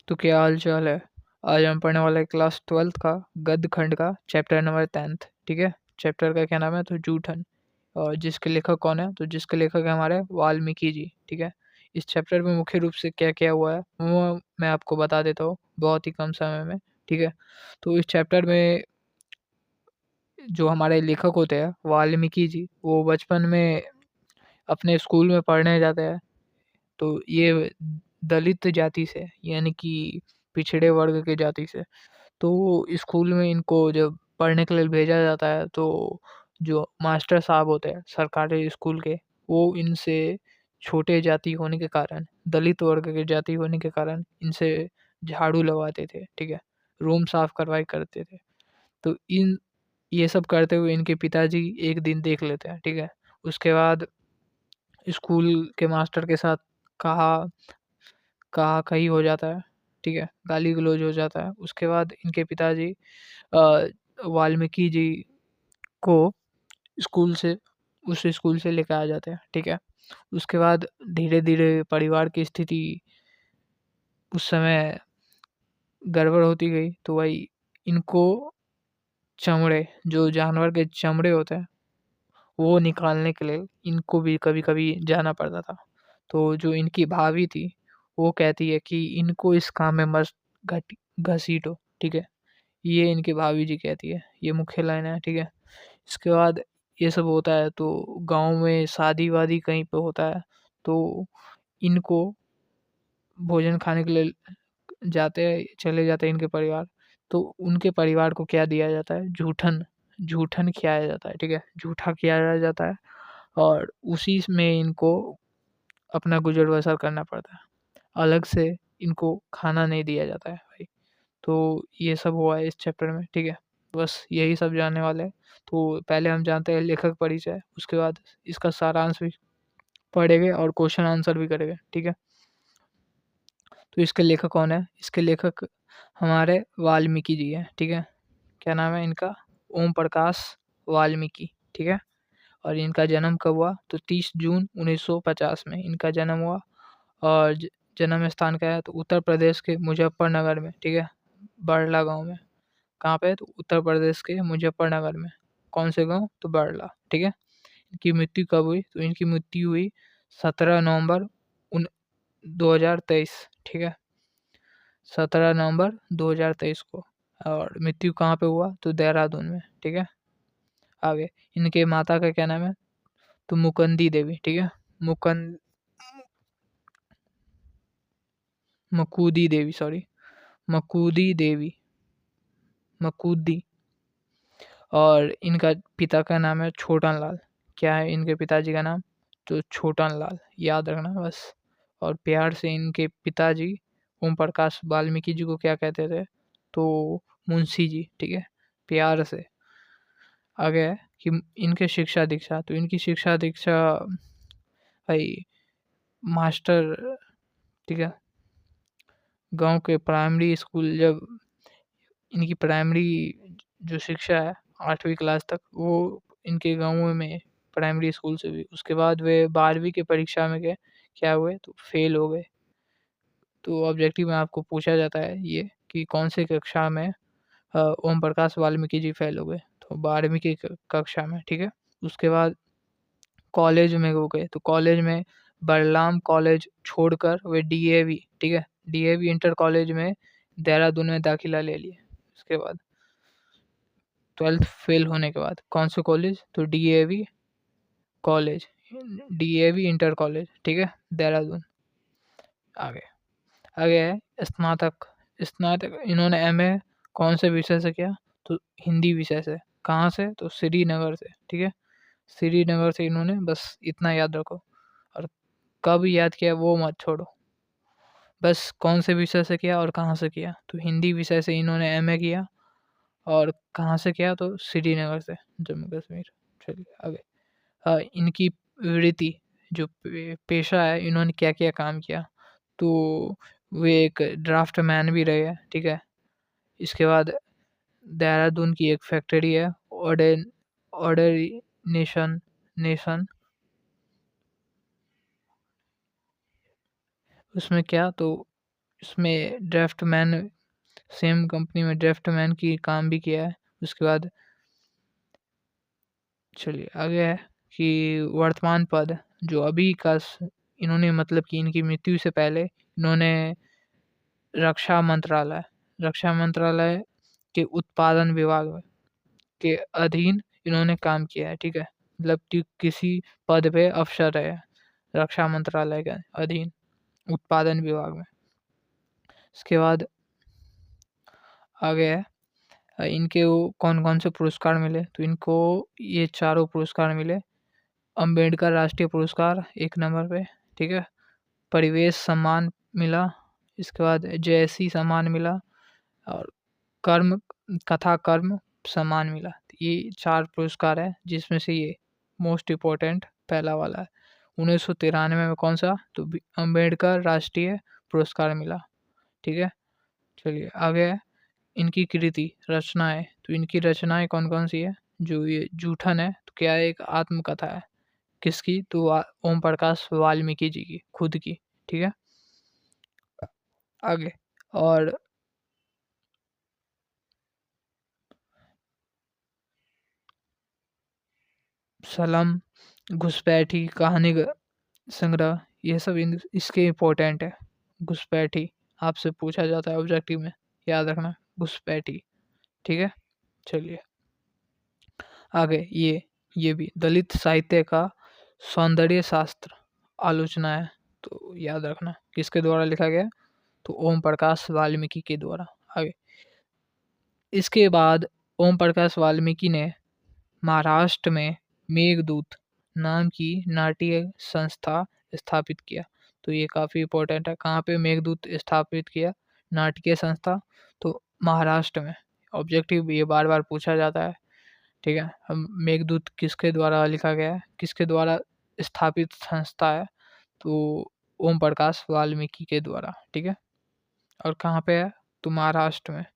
तो क्या हाल चाल है। आज हम पढ़ने वाले क्लास 12th का गद्य खंड का चैप्टर नंबर 10th। ठीक है। चैप्टर का क्या नाम है? तो जूठन। और जिसके लेखक कौन है? तो जिसके लेखक है हमारे वाल्मीकि जी। ठीक है। इस चैप्टर में मुख्य रूप से क्या क्या हुआ है वो मैं आपको बता देता हूँ बहुत ही कम समय में। ठीक है। तो इस चैप्टर में जो हमारे लेखक होते हैं वाल्मीकि जी, वो बचपन में अपने स्कूल में पढ़ने जाते हैं। तो ये दलित जाति से, यानी कि पिछड़े वर्ग के जाति से। तो स्कूल में इनको जब पढ़ने के लिए भेजा जाता है तो जो मास्टर साहब होते हैं सरकारी स्कूल के, वो इनसे छोटे जाति होने के कारण, दलित वर्ग के जाति होने के कारण इनसे झाड़ू लगवाते थे। ठीक है। रूम साफ करवाई करते थे। तो इन ये सब करते हुए इनके पिताजी एक दिन देख लेते हैं। ठीक है। उसके बाद स्कूल के मास्टर के साथ कहा कहा कही हो जाता है। ठीक है। गाली गलौज हो जाता है। उसके बाद इनके पिताजी अ, वाल्मीकि जी को स्कूल से उस स्कूल से लेकर आ जाते हैं। ठीक है। उसके बाद धीरे धीरे परिवार की स्थिति उस समय गड़बड़ होती गई। तो वही इनको चमड़े, जो जानवर के चमड़े होते हैं, वो निकालने के लिए इनको भी कभी कभी जाना पड़ता था। तो जो इनकी भाभी थी, वो कहती है कि इनको इस काम में मत घसीटो। ठीक है। ये इनकी भाभी जी कहती है। ये मुख्य लाइन है। ठीक है। इसके बाद ये सब होता है तो गांव में शादी वादी कहीं पे होता है तो इनको भोजन खाने के लिए चले जाते हैं इनके परिवार। तो उनके परिवार को क्या दिया जाता है? जूठन। जूठन खिलाया जाता है। ठीक है। जूठा खिलाया जाता है और उसी में इनको अपना गुजर बसर करना पड़ता है। अलग से इनको खाना नहीं दिया जाता है भाई। तो ये सब हुआ है इस चैप्टर में। ठीक है। बस यही सब जानने वाले हैं। तो पहले हम जानते हैं लेखक परिचय, उसके बाद इसका सारांश भी पढ़ेंगे और क्वेश्चन आंसर भी करेंगे। ठीक है। तो इसके लेखक कौन है? इसके लेखक हमारे वाल्मीकि जी हैं। ठीक है। क्या नाम है इनका? ओम प्रकाश वाल्मीकि। ठीक है। और इनका जन्म कब हुआ? तो 30 जून 1950 में इनका जन्म हुआ। और जन्म स्थान क्या है? तो उत्तर प्रदेश के मुजफ्फरनगर में। ठीक है। बड़ला गांव में। कहाँ पे? तो उत्तर प्रदेश के मुजफ्फरनगर में। कौन से गांव? तो बड़ला। ठीक है। इनकी मृत्यु कब हुई? तो इनकी मृत्यु हुई 17 नवंबर 2023। ठीक है। 17 नवंबर 2023 को। और मृत्यु कहाँ पे हुआ? तो देहरादून में। ठीक है। आगे इनके माता का क्या नाम है? तो मुकुंदी देवी। ठीक है। मुकंद मकूदी देवी, सॉरी, मकूदी देवी, मकूदी। और इनका पिता का नाम है छोटन लाल। क्या है इनके पिताजी का नाम? तो छोटन लाल, याद रखना बस। और प्यार से इनके पिताजी ओम प्रकाश वाल्मीकि जी को क्या कहते थे? तो मुंशी जी। ठीक है। प्यार से। आगे है कि इनके शिक्षा दीक्षा, तो इनकी शिक्षा दीक्षा भाई मास्टर। ठीक है। गांव के प्राइमरी स्कूल, जब इनकी प्राइमरी जो शिक्षा है 8वीं क्लास तक, वो इनके गाँव में प्राइमरी स्कूल से हुई। उसके बाद वे 12वीं की परीक्षा में गए, क्या हुए? तो फेल हो गए। तो ऑब्जेक्टिव में आपको पूछा जाता है ये कि कौन से कक्षा में ओम प्रकाश वाल्मीकि जी फेल हो गए? तो 12वीं की कक्षा में। ठीक है। उसके बाद कॉलेज में हो गए। तो कॉलेज में बलराम कॉलेज छोड़कर वे डीएवी, ठीक है, डीएवी इंटर कॉलेज में देहरादून में दाखिला ले लिए। उसके बाद 12th फेल होने के बाद कौन से कॉलेज? तो DAV college, DAV inter college. ठीक है। देहरादून। आगे आगे है स्नातक। स्नातक इन्होंने एमए कौन से विषय से किया? तो हिंदी विषय से। कहाँ से? तो श्रीनगर से। ठीक है। श्रीनगर से इन्होंने, बस इतना याद रखो। और कब याद किया वो मत छोड़ो, बस कौन से विषय से किया और कहाँ से किया? तो हिंदी विषय से इन्होंने एमए किया। और कहाँ से किया? तो श्रीनगर से, जम्मू कश्मीर। चलिए आगे। इनकी वृत्ति, जो पेशा है, इन्होंने क्या क्या काम किया? तो वे एक ड्राफ्ट मैन भी रहे हैं। ठीक है। इसके बाद देहरादून की एक फैक्ट्री है ऑर्डर ऑर्डर नेशन, उसमें क्या? तो इसमें ड्राफ्टमैन, सेम कंपनी में ड्राफ्टमैन की काम भी किया है। उसके बाद चलिए आगे है कि वर्तमान पद जो अभी का इन्होंने मतलब कि इनकी मृत्यु से पहले इन्होंने रक्षा मंत्रालय के उत्पादन विभाग में के अधीन इन्होंने काम किया है, ठीक है। मतलब कि किसी पद पे अफसर रहे रक्षा मंत्रालय के अधीन उत्पादन विभाग में। इसके बाद आगे है इनके वो कौन कौन से पुरस्कार मिले, तो इनको ये चारों पुरस्कार मिले। अंबेडकर राष्ट्रीय पुरस्कार 1 नंबर पे, ठीक है। परिवेश सम्मान मिला, इसके बाद जयसी सम्मान मिला और कर्म कथा कर्म सम्मान मिला। तो ये 4 पुरस्कार है जिसमें से ये मोस्ट इम्पोर्टेंट पहला वाला है। 1993 में कौन सा, तो अंबेडकर राष्ट्रीय पुरस्कार मिला, ठीक है। चलिए आगे है इनकी कृति रचनाएं, तो इनकी रचनाएं कौन कौन सी है। जो ये जूठन है तो क्या है, एक आत्मकथा है। किसकी, तो ओम प्रकाश वाल्मीकि जी की खुद की, ठीक है। आगे और सलम, घुसपैठी, कहानी संग्रह, ये सब इसके इम्पोर्टेंट है। घुसपैठी आपसे पूछा जाता है ऑब्जेक्टिव में, याद रखना घुसपैठी, ठीक है। चलिए आगे ये भी दलित साहित्य का सौंदर्य शास्त्र आलोचना है, तो याद रखना किसके द्वारा लिखा गया, तो ओम प्रकाश वाल्मीकि के द्वारा। आगे इसके बाद ओम प्रकाश वाल्मीकि ने महाराष्ट्र में मेघदूत नाम की नाट्य संस्था स्थापित किया, तो ये काफ़ी इम्पोर्टेंट है। कहाँ पे मेघदूत स्थापित किया नाट्य संस्था, तो महाराष्ट्र में। ऑब्जेक्टिव ये बार बार पूछा जाता है, ठीक है। हम मेघदूत किसके द्वारा लिखा गया है, किसके द्वारा स्थापित संस्था है, तो ओम प्रकाश वाल्मीकि के द्वारा, ठीक है। और कहाँ पे है, तो महाराष्ट्र में।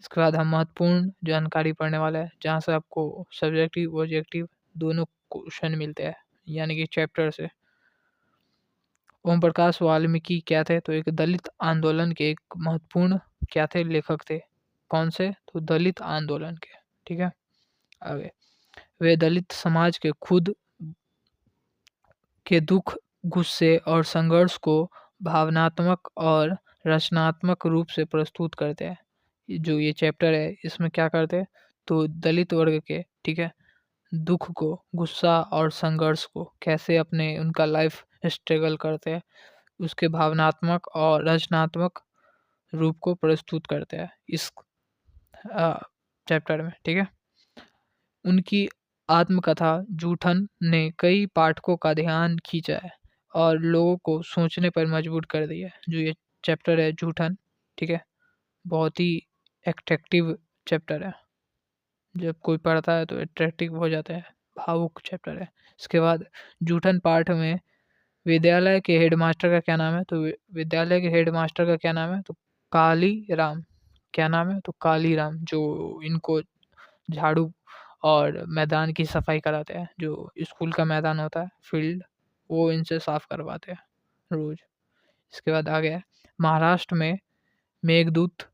इसके बाद हम महत्वपूर्ण जानकारी पढ़ने वाले हैं जहाँ से आपको सब्जेक्टिव ऑब्जेक्टिव दोनों क्वेश्चन मिलते हैं, यानी कि चैप्टर से। ओम प्रकाश वाल्मीकि क्या थे, तो एक दलित आंदोलन के एक महत्वपूर्ण क्या थे, लेखक थे। कौन से, तो दलित आंदोलन के, ठीक है। आगे वे दलित समाज के खुद के दुख, गुस्से और संघर्ष को भावनात्मक और रचनात्मक रूप से प्रस्तुत करते हैं। जो ये चैप्टर है इसमें क्या करते हैं, तो दलित वर्ग के, ठीक है, दुख को, गुस्सा और संघर्ष को कैसे अपने उनका लाइफ स्ट्रगल करते हैं, उसके भावनात्मक और रचनात्मक रूप को प्रस्तुत करते हैं इस चैप्टर में, ठीक है। उनकी आत्मकथा जूठन ने कई पाठकों का ध्यान खींचा है और लोगों को सोचने पर मजबूर कर दिया है। जो ये चैप्टर है जूठन, ठीक है, बहुत ही एट्रैक्टिव चैप्टर है। जब कोई पढ़ता है तो अट्रैक्टिव हो जाता है, भावुक चैप्टर है। इसके बाद जूठन पाठ में विद्यालय के हेडमास्टर का क्या नाम है, तो विद्यालय के हेडमास्टर का क्या नाम है, तो काली राम। क्या नाम है, तो काली राम, जो इनको झाड़ू और मैदान की सफाई कराते हैं। जो स्कूल का मैदान होता है, फील्ड, वो इनसे साफ करवाते हैं रोज। इसके बाद आ गया महाराष्ट्र में मेघदूत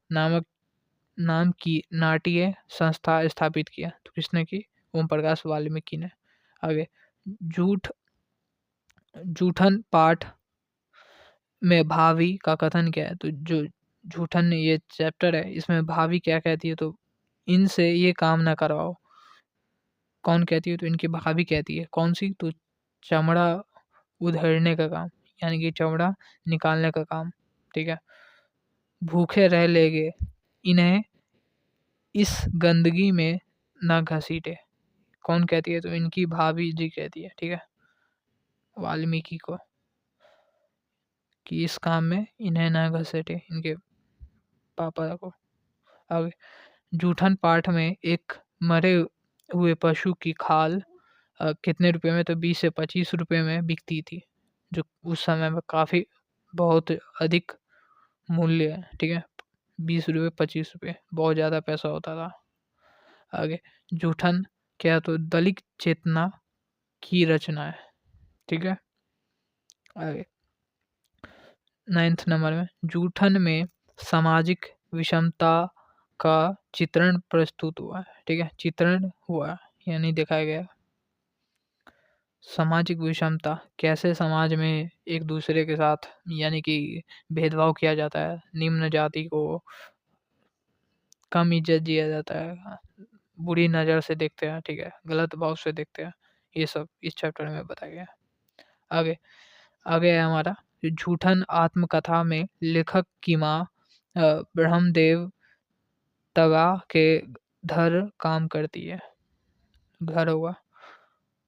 नाम की नाट्य संस्था स्थापित किया, तो किसने की, ओम प्रकाश वाल्मीकि ने। आगे झूठ जूठन पाठ में भावी का कथन क्या है, तो जो जूठन ये चैप्टर है इसमें भावी क्या कहती है, तो इनसे ये काम ना करवाओ। कौन कहती है, तो इनकी भाभी कहती है। कौन सी, तो चमड़ा उधेड़ने का काम, यानी कि चमड़ा निकालने का काम, ठीक है। भूखे रह लेगे इन्हें इस गंदगी में न घसीटे। कौन कहती है, तो इनकी भाभी जी कहती है, ठीक है, वाल्मीकि को, कि इस काम में इन्हें न घसीटे, इनके पापा को। आगे जूठन पाठ में एक मरे हुए पशु की खाल कितने रुपए में, तो 20 से 25 रुपए में बिकती थी, जो उस समय में काफ़ी बहुत अधिक मूल्य है, ठीक है। 20 रुपये 25 रुपये बहुत ज़्यादा पैसा होता था। आगे जूठन क्या, तो दलित चेतना की रचना है, ठीक है। आगे 9th नंबर में जूठन में सामाजिक विषमता का चित्रण प्रस्तुत हुआ है। ठीक है, चित्रण हुआ यानी दिखाया गया। सामाजिक विषमता, कैसे समाज में एक दूसरे के साथ यानी कि भेदभाव किया जाता है, निम्न जाति को कम इज्जत दिया जाता है, बुरी नज़र से देखते हैं, ठीक है, गलत भाव से देखते हैं, ये सब इस चैप्टर में बताया गया है। आगे आगे है हमारा जूठन आत्मकथा में लेखक की माँ ब्रह्मदेव तगा के घर काम करती है। घर हुआ,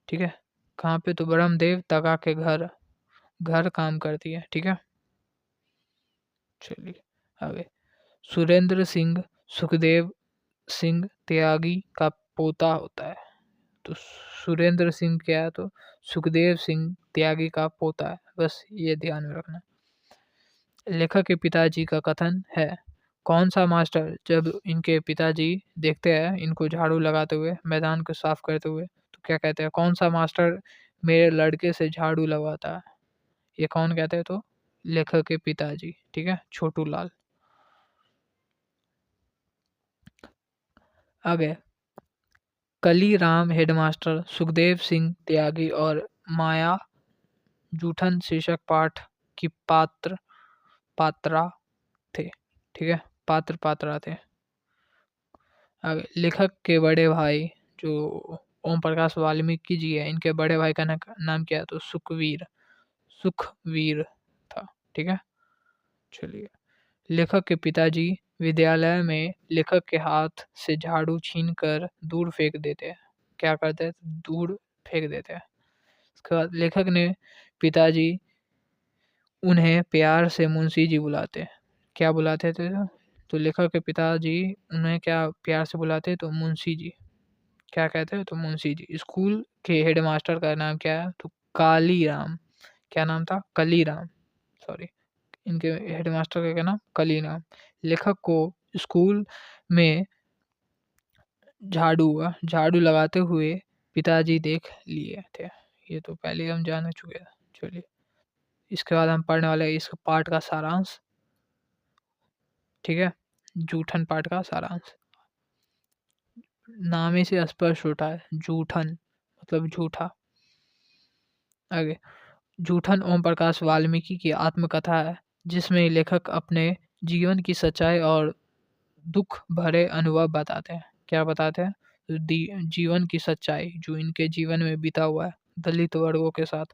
ठीक है, कहाँ पे, तो ब्रह्मदेव तगा के घर घर काम करती है। ठीक है, चलिए आगे। सुरेंद्र सिंह सुखदेव सिंह त्यागी का पोता होता है। तो सुरेंद्र सिंह क्या है, तो सुखदेव सिंह त्यागी का पोता है, बस ये ध्यान में रखना। लेखक के पिताजी का कथन है, कौन सा मास्टर जब इनके पिताजी देखते हैं इनको झाड़ू लगाते हुए, मैदान को साफ करते हुए, तो क्या कहते हैं, कौन सा मास्टर मेरे लड़के से झाड़ू लगवाता है, ये कौन कहते हैं, तो लेखक के पिताजी। ठीक है, छोटू लाल। आगे कलीराम हेडमास्टर सुखदेव सिंह त्यागी और माया जूठन शीर्षक पाठ की पात्रा थे। ठीक है, पात्रा थे। आगे लेखक के बड़े भाई जो ओम प्रकाश वाल्मीकि जी है, इनके बड़े भाई का नाम क्या है, तो सुखवीर था। ठीक है, चलिए। लेखक के पिताजी विद्यालय में लेखक के हाथ से झाड़ू छीन कर दूर फेंक देते हैं। क्या करते हैं, दूर फेंक देते हैं। उसके बाद लेखक ने पिताजी उन्हें प्यार से मुंशी जी बुलाते। क्या बुलाते थे, तो लेखक के पिताजी उन्हें क्या प्यार से बुलाते, तो मुंशी जी। क्या कहते हैं, तो मुंशी जी। स्कूल के हेडमास्टर का नाम क्या है, तो कालीराम। क्या नाम था, कलीराम, सॉरी। इनके हेडमास्टर का क्या नाम, कलीराम। लेखक को स्कूल में झाड़ू लगाते हुए पिताजी देख लिए थे। ये तो पहले हम जान चुके हैं। चलिए, इसके बाद हम पढ़ने वाले हैं इस पाठ का सारांश। ठीक है, जूठन पाठ का सारांश। नाम ही से स्पष्ट होता है, जूठन मतलब झूठा। आगे जूठन ओम प्रकाश वाल्मीकि की आत्मकथा है, जिसमें लेखक अपने जीवन की सच्चाई और दुख भरे अनुभव बताते हैं। क्या बताते हैं, तो जीवन की सच्चाई जो इनके जीवन में बीता हुआ है, दलित वर्गों के साथ,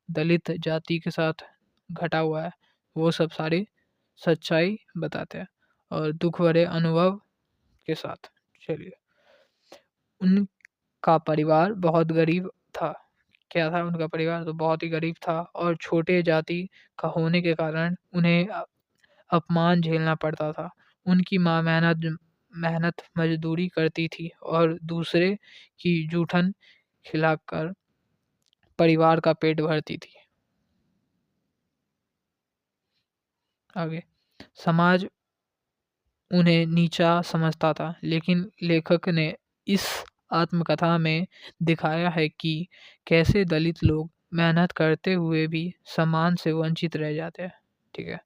दलित जाति के साथ घटा हुआ है, वो सब सारी सच्चाई बताते हैं, और दुख भरे अनुभव के साथ। चलिए, उनका परिवार बहुत गरीब था। क्या था उनका परिवार, तो बहुत ही गरीब था, और छोटे जाति का होने के कारण उन्हें अपमान झेलना पड़ता था। उनकी माँ मेहनत मजदूरी करती थी और दूसरे की जूठन खिलाकर परिवार का पेट भरती थी। आगे समाज उन्हें नीचा समझता था, लेकिन लेखक ने इस आत्मकथा में दिखाया है कि कैसे दलित लोग मेहनत करते हुए भी सम्मान से वंचित रह जाते हैं। ठीक है,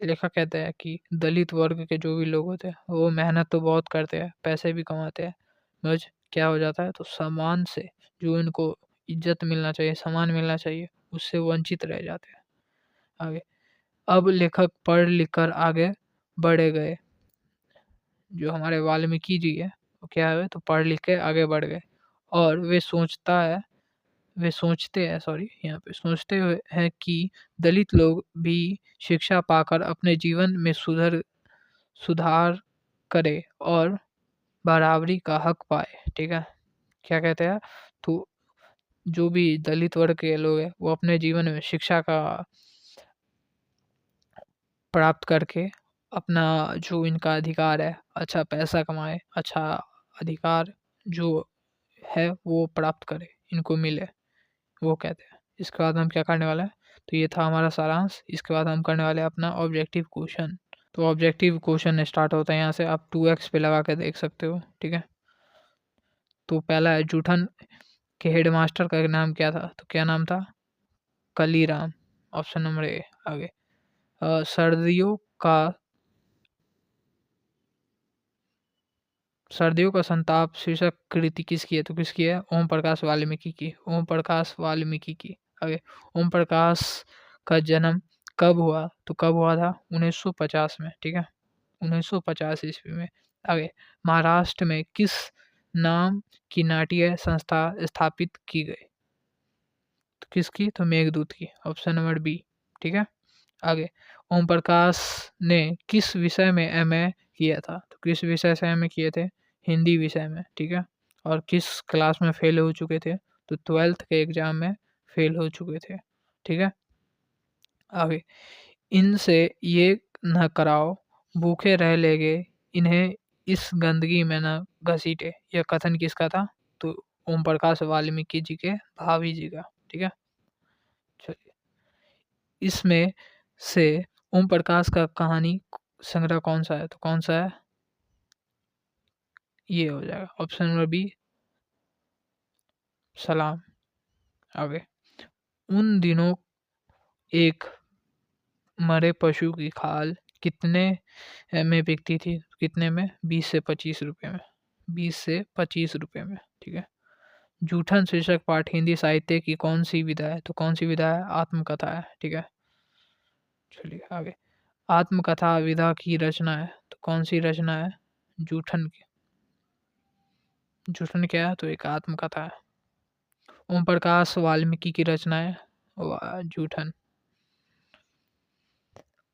लेखक कहते हैं कि दलित वर्ग के जो भी लोग होते हैं वो मेहनत तो बहुत करते हैं, पैसे भी कमाते हैं, मगर क्या हो जाता है, तो सम्मान से, जो इनको इज्जत मिलना चाहिए, सम्मान मिलना चाहिए, उससे वंचित रह जाते हैं। आगे अब लेखक पढ़ लिख कर आगे बढ़े गए। जो हमारे वाल्मीकि जी है वो क्या है, तो पढ़ लिख के आगे बढ़ गए, और वे सोचते हैं, सॉरी, यहाँ पे सोचते हुए हैं कि दलित लोग भी शिक्षा पाकर अपने जीवन में सुधार करे और बराबरी का हक पाए। ठीक है, क्या कहते हैं, तो जो भी दलित वर्ग के लोग हैं वो अपने जीवन में शिक्षा का प्राप्त करके अपना जो इनका अधिकार है, अच्छा पैसा कमाए, अच्छा अधिकार जो है वो प्राप्त करे, इनको मिले, वो कहते हैं। इसके बाद हम क्या करने वाले हैं, तो ये था हमारा सारांश। इसके बाद हम करने वाले हैं अपना ऑब्जेक्टिव क्वेश्चन। तो ऑब्जेक्टिव क्वेश्चन स्टार्ट होता है यहाँ से, आप 2x पे लगा के देख सकते हो। ठीक है, तो पहला है जूठन के हेडमास्टर का नाम क्या था, तो क्या नाम था, कलीराम, ऑप्शन नंबर ए। आगे सर्दियों का संताप शीर्षक कृति किसकी है? तो किसकी है? ओम प्रकाश वाल्मीकि की। ओम प्रकाश वाल्मीकि की। आगे, ओम प्रकाश का जन्म कब हुआ? तो कब हुआ था? 1950 में। ठीक है, 1950 ईस्वी में। आगे, महाराष्ट्र में किस नाम की नाट्य संस्था स्थापित की गई? तो किसकी? तो मेघदूत की। Option number B. ठीक है, आगे, ओम प्रकाश ने किस विषय में एमए किया था? तो किस विषय से एमए किए थे? हिंदी विषय में। ठीक है, और किस क्लास में फेल हो चुके थे? तो 12th के एग्जाम में फेल हो चुके थे। ठीक है, आगे, इनसे ये न कराओ, भूखे रह लेगे, इन्हें इस गंदगी में न घसीटे। यह कथन किसका था? तो ओम प्रकाश वाल्मीकि जी के भाभी जी का। ठीक है, चलिए, इसमें से ओम प्रकाश का कहानी संग्रह कौन सा है? तो कौन सा है? ये हो जाएगा ऑप्शन नंबर बी, सलाम। आगे, उन दिनों एक मरे पशु की खाल कितने में बिकती थी? कितने में? 20 से 25 रुपए में। 20 से 25 रुपए में। ठीक है, जूठन शीर्षक पाठ हिंदी साहित्य की कौन सी विधा है? तो कौन सी विधा है? आत्मकथा है। ठीक है, चलिए आगे, आत्मकथा विधा की रचना है। तो कौन सी रचना है? जूठन की। जूठन क्या है? तो एक आत्मकथा है। ओम प्रकाश वाल्मीकि की रचना है जूठन।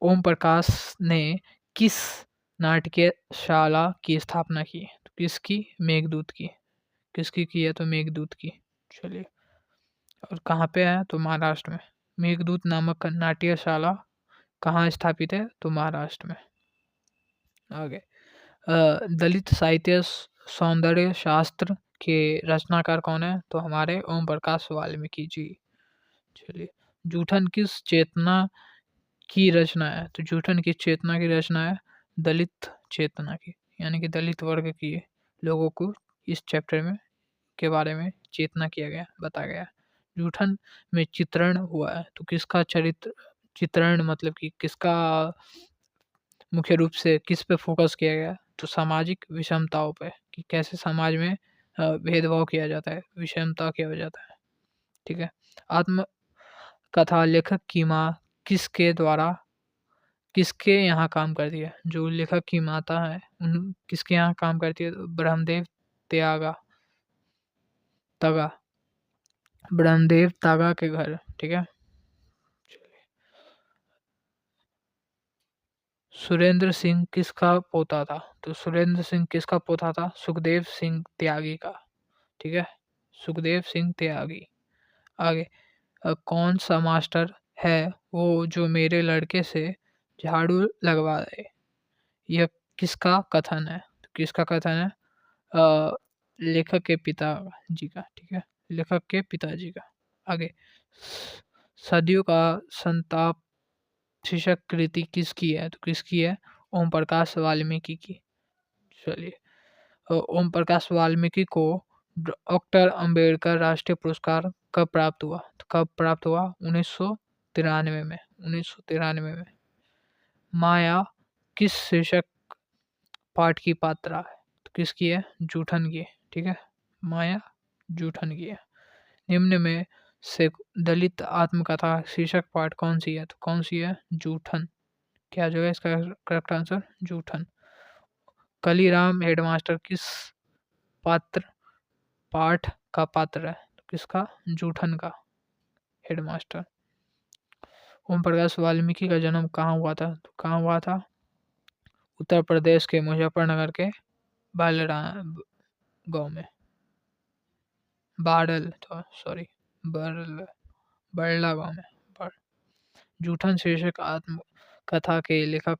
ओम प्रकाश ने किस नाट्यशाला की स्थापना की? तो किसकी? मेघदूत की। किसकी की है? तो मेघदूत की। चलिए, और कहाँ पे है? तो महाराष्ट्र में। मेघदूत नामक नाट्यशाला कहाँ स्थापित है? तो महाराष्ट्र में। आगे, दलित साहित्य सौंदर्य शास्त्र के रचनाकार कौन है? तो हमारे ओम प्रकाश वाल्मीकि जी। चलिए, जूठन किस चेतना की रचना है? तो जूठन की चेतना की रचना है दलित चेतना की, यानी कि दलित वर्ग की लोगों को इस चैप्टर में के बारे में चेतना किया गया, बताया गया। जूठन में चित्रण हुआ है। तो किसका चरित्र चित्रण, मतलब कि किसका मुख्य रूप से किस पे फोकस किया गया? तो सामाजिक विषमताओं पे, कि कैसे समाज में भेदभाव किया जाता है, विषमता किया जाता है। ठीक है, आत्म कथा लेखक की माँ किसके यहाँ काम करती है? जो लेखक की माता है उन किसके यहाँ काम करती है? तो तगा ब्रह्मदेव तागा के घर। ठीक है, सुरेंद्र सिंह किसका पोता था? तो सुरेंद्र सिंह किसका पोता था? सुखदेव सिंह त्यागी का। ठीक है, सुखदेव सिंह त्यागी। आगे, कौन सा मास्टर है वो जो मेरे लड़के से झाड़ू लगवा दे? यह किसका कथन है? तो किसका कथन है? लेखक के पिता जी का। ठीक है, लेखक के पिताजी का। आगे, सदियों का संताप शीर्षक कृति किसकी है? तो किसकी है? ओम प्रकाश वाल्मीकि की। चलिए, ओम प्रकाश वाल्मीकि को डॉक्टर अंबेडकर राष्ट्रीय पुरस्कार कब प्राप्त हुआ? तो कब प्राप्त हुआ? 1993 में। 1993 में। माया किस शीर्षक पाठ की पात्रा है? तो किसकी है? जूठन की। ठीक है, माया जूठन की है। निम्न में से दलित आत्मकथा शीर्षक पाठ कौन सी है? तो कौन सी है? जूठन। क्या जो है इसका करेक्ट आंसर? जूठन। कलीराम हेडमास्टर किस पात्र पाठ का पात्र है? तो किसका? जूठन का हेडमास्टर। ओम प्रकाश वाल्मीकि का जन्म कहाँ हुआ था? तो कहाँ हुआ था? उत्तर प्रदेश के मुजफ्फरनगर के बालरा गांव में। बाडल, तो सॉरी, बरल बरला गांव में। जूठन शीर्षक आत्मकथा के लेखक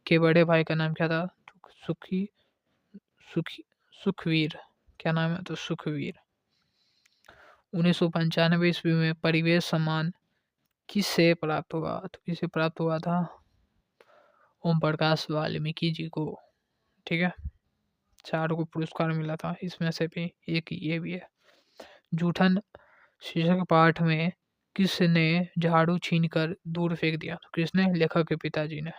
के बड़े भाई का नाम क्या था? तो सुखी सुखवीर। क्या नाम है? तो सुखवीर। 1995 ईस्वी में परिवेश सम्मान किससे प्राप्त हुआ? तो किसे प्राप्त हुआ था? ओम प्रकाश वाल्मीकि जी को। ठीक है, 4 को पुरस्कार मिला था, इसमें से भी एक ये भी है। जूठन शीर्षक पाठ में किसने झाड़ू छीनकर दूर फेंक दिया? तो किसने? लेखक के पिताजी ने।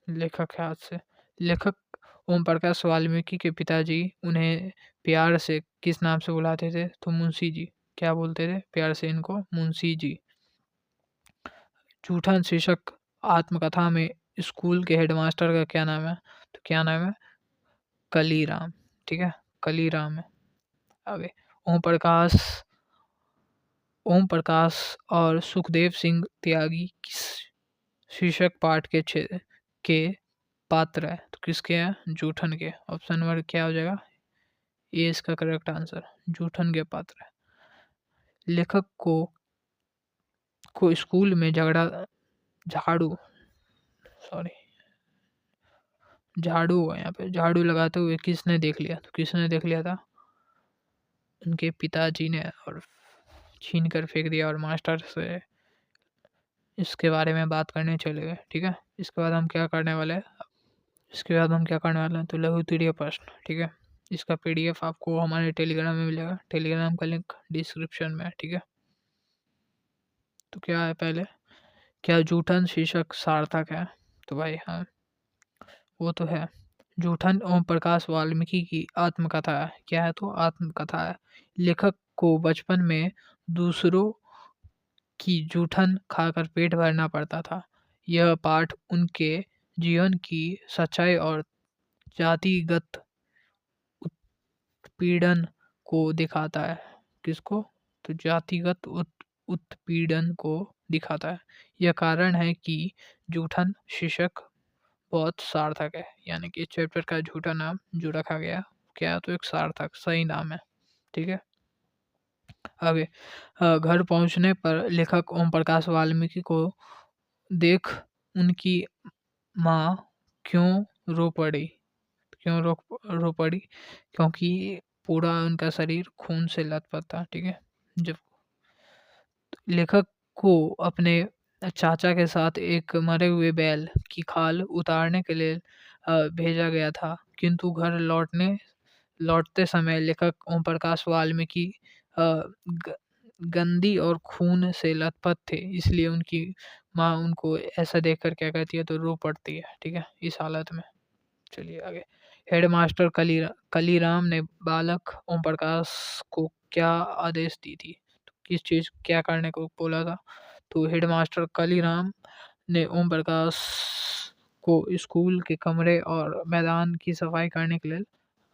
लेखक के हाथ से। लेखक ओम प्रकाश वाल्मीकि के पिताजी उन्हें प्यार से किस नाम से बुलाते थे? तो मुंशी जी। क्या बोलते थे प्यार से इनको? मुंशी जी। जूठन शीर्षक आत्मकथा में स्कूल के हेडमास्टर का क्या नाम है? तो क्या नाम है? कलीराम। ठीक है, कलीराम है। आगे, ओम प्रकाश ओम प्रकाश और सुखदेव सिंह त्यागी किस शीर्षक पाठ के पात्र है? तो किसके हैं? जूठन के। ऑप्शन नंबर क्या हो जाएगा? ये इसका करेक्ट आंसर। जूठन के पात्र है। लेखक को स्कूल में झाड़ू सॉरी झाड़ू हुआ यहाँ पे। झाड़ू लगाते हुए किसने देख लिया? तो किसने देख लिया था? उनके पिताजी ने, और छीन कर फेंक दिया और मास्टर से इसके बारे में बात करने चले गए। ठीक है, इसके बाद हम क्या करने वाले हैं? इसके बाद हम क्या करने वाले हैं? तो लघु त्रीय प्रश्न। ठीक है, इसका पीडीएफ आपको हमारे टेलीग्राम में मिलेगा। टेलीग्राम का लिंक डिस्क्रिप्शन में है। ठीक है, तो क्या है पहले, क्या जूठन शीर्षक सार्थक है? तो भाई हाँ, वो तो है। जूठन ओम प्रकाश वाल्मीकि की आत्मकथा है। क्या है? तो आत्मकथा है। लेखक को बचपन में दूसरों की जूठन खाकर पेट भरना पड़ता था। यह पाठ उनके जीवन की सच्चाई और जातिगत उत्पीड़न को दिखाता है। किसको? तो जातिगत उत्पीड़न को दिखाता है। यह कारण है कि जूठन शीर्षक बहुत सार्थक है। यानी कि चैप्टर का झूठा नाम जो रखा गया, क्या है? तो एक सार्थक सही नाम है। ठीक है, आगे, घर पहुंचने पर लेखक ओम प्रकाश वाल्मीकि को देख उनकी माँ क्यों रो पड़ी? रो पड़ी? क्योंकि पूरा उनका शरीर खून से लथपथ था। ठीक है, जब लेखक को अपने चाचा के साथ एक मरे हुए बैल की खाल उतारने के लिए भेजा गया था, किंतु घर लौटते समय लेखक ओम प्रकाश वाल्मीकि अ, ग- गंदी और खून से लथपथ थे, इसलिए उनकी माँ उनको ऐसा देखकर क्या कहती है? तो रो पड़ती है। ठीक है, इस हालत में। चलिए आगे, हेडमास्टर कलीराम ने बालक ओम प्रकाश को क्या आदेश दी थी? तो किस चीज क्या करने को बोला था? तो हेडमास्टर कलीराम ने ओम प्रकाश को स्कूल के कमरे और मैदान की सफाई करने के लिए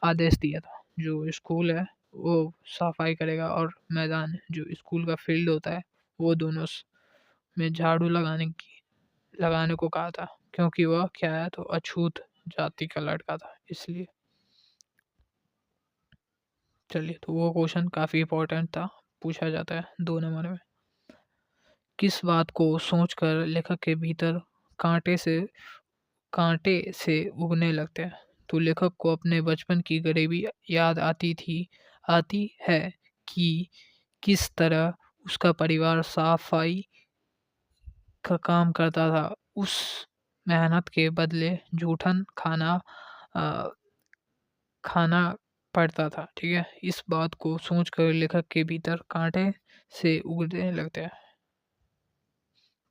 आदेश दिया था। जो स्कूल है वो सफाई करेगा, और मैदान जो स्कूल का फील्ड होता है वो दोनों में झाड़ू लगाने को कहा था, क्योंकि वह क्या है? तो अछूत जाति का लड़का था, इसलिए। चलिए, तो वो क्वेश्चन काफ़ी इंपॉर्टेंट था, पूछा जाता है 2 नंबर में। किस बात को सोचकर लेखक के भीतर कांटे से उगने लगते हैं? तो लेखक को अपने बचपन की गरीबी याद आती है कि किस तरह उसका परिवार सफाई का काम करता था। उस मेहनत के बदले जूठन अ, खाना पड़ता था। ठीक है, इस बात को सोचकर लेखक के भीतर कांटे से उगने लगते हैं।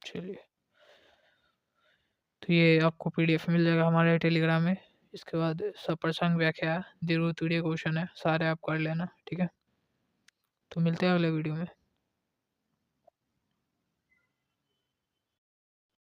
चलिए, तो ये आपको पीडीएफ मिल जाएगा हमारे टेलीग्राम में। इसके बाद सब प्रसंग व्याख्या, दीर्घ क्वेश्चन है, सारे आप कर लेना। ठीक है, तो मिलते हैं अगले वीडियो में।